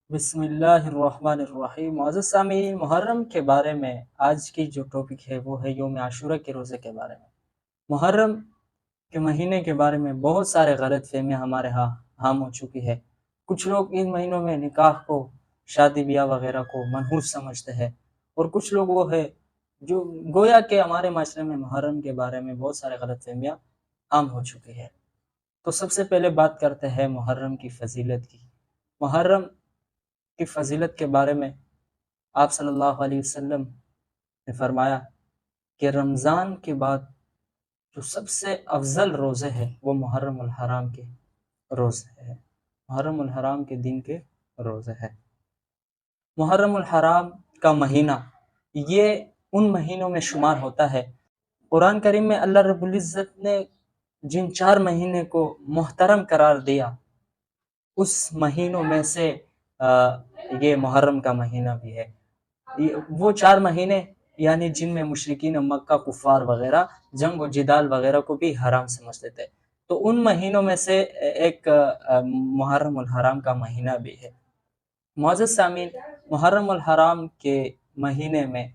بسم اللہ الرحمن الرحیم۔ معزز سامعین، محرم کے بارے میں آج کی جو ٹاپک ہے وہ ہے یوم عاشورہ کے روزے کے بارے میں۔ محرم کے مہینے کے بارے میں بہت سارے غلط فہمیاں ہمارے ہاں عام ہو چکی ہے۔ کچھ لوگ ان مہینوں میں نکاح کو، شادی بیاہ وغیرہ کو منحوس سمجھتے ہیں، اور کچھ لوگ وہ ہے جو گویا کہ ہمارے معاشرے میں محرم کے بارے میں بہت سارے غلط فہمیاں عام ہو چکی ہے۔ تو سب سے پہلے بات کرتے ہیں محرم کی فضیلت کی۔ محرم کی فضیلت کے بارے میں آپ صلی اللہ علیہ وسلم نے فرمایا کہ رمضان کے بعد جو سب سے افضل روزے ہیں وہ محرم الحرام کے روزے ہیں، محرم الحرام کے دن کے روزے ہیں۔ محرم الحرام کا مہینہ یہ ان مہینوں میں شمار ہوتا ہے۔ قرآن کریم میں اللہ رب العزت نے جن 4 مہینے کو محترم قرار دیا اس مہینوں میں سے یہ محرم کا مہینہ بھی ہے۔ وہ 4 مہینے یعنی جن میں مشرکین مکہ، کفار وغیرہ جنگ و جدال وغیرہ کو بھی حرام سمجھتے تھے، تو ان مہینوں میں سے ایک محرم الحرام کا مہینہ بھی ہے۔ معزز سامعین، محرم الحرام کے مہینے میں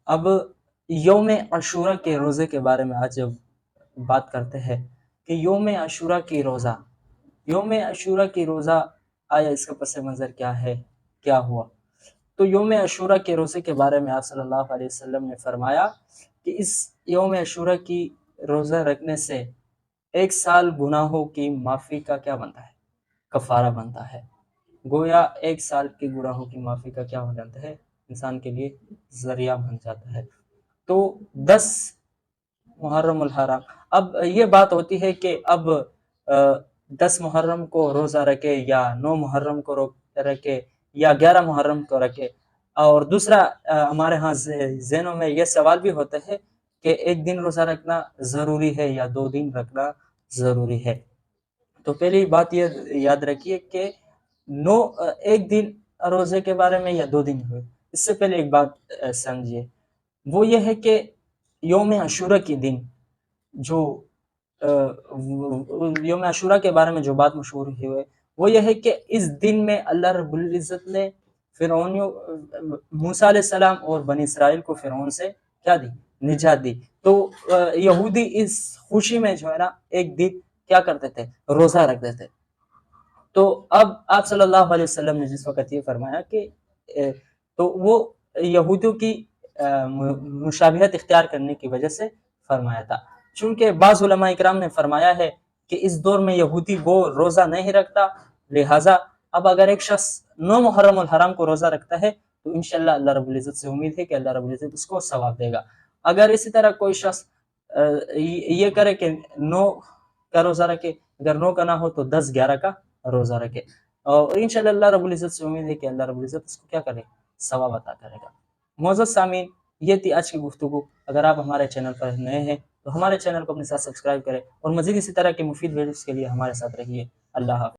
اب یوم عاشورہ کے روزے کے بارے میں آج بات کرتے ہیں کہ یوم عاشورہ کی روزہ، یوم عاشورہ کی روزہ آیا اس کا پس منظر کیا ہے، کیا ہوا؟ تو یوم عاشورہ کے روزے کے بارے میں آپ صلی اللہ علیہ وسلم نے فرمایا کہ اس یوم عاشورہ کی روزہ رکھنے سے 1 سال گناہوں کی معافی کا کیا بنتا ہے؟ کفارہ بنتا ہے۔ گویا 1 سال کے گناہوں کی معافی کا کیا ہو جاتا ہے؟ انسان کے لیے ذریعہ بن جاتا ہے۔ تو 10 محرم الحرام، اب یہ بات ہوتی ہے کہ اب 10 محرم کو روزہ رکھے یا 9 محرم کو رکھے یا 11 محرم کو رکھے، اور دوسرا ہمارے ہاں ذہنوں میں یہ سوال بھی ہوتا ہے کہ 1 دن روزہ رکھنا ضروری ہے یا 2 دن رکھنا ضروری ہے۔ تو پہلی بات یہ یاد رکھیے کہ 1 دن روزے کے بارے میں یا 2 دن ہوئے، اس سے پہلے ایک بات سمجھیے، وہ یہ ہے کہ یوم عاشورہ کے دن جو یوم عاشورہ کے بارے میں جو بات مشہور ہوئی وہ یہ ہے کہ اس دن میں اللہ رب العزت نے موسیٰ علیہ السلام اور بنی اسرائیل کو فرعون سے کیا دی؟ نجات دی۔ تو یہودی اس خوشی میں جو ہے نا 1 دن کیا کرتے تھے؟ روزہ رکھتے تھے۔ تو اب آپ صلی اللہ علیہ وسلم نے جس وقت یہ فرمایا کہ تو وہ یہودیوں کی مشابہت اختیار کرنے کی وجہ سے فرمایا تھا، چونکہ بعض علماء اکرام نے فرمایا ہے کہ اس دور میں یہودی وہ روزہ نہیں رکھتا، لہٰذا اب اگر ایک شخص 9 محرم الحرام کو روزہ رکھتا ہے تو انشاءاللہ اللہ رب العزت سے امید ہے کہ اللہ رب العزت اس کو ثواب دے گا۔ اگر اسی طرح کوئی شخص یہ کرے کہ 9 کا روزہ رکھے، اگر 9 کا نہ ہو تو 10، 11 کا روزہ رکھے، اور انشاءاللہ اللہ رب العزت سے امید ہے کہ اللہ رب العزت اس کو کیا کرے؟ ثواب عطا کرے گا۔ معزز سامعین، یہ تھی آج کی گفتگو۔ اگر آپ ہمارے چینل پر نئے ہیں تو ہمارے چینل کو اپنے ساتھ سبسکرائب کریں، اور مزید اسی طرح کے مفید ویڈیوز کے لیے ہمارے ساتھ رہیے۔ اللہ حافظ۔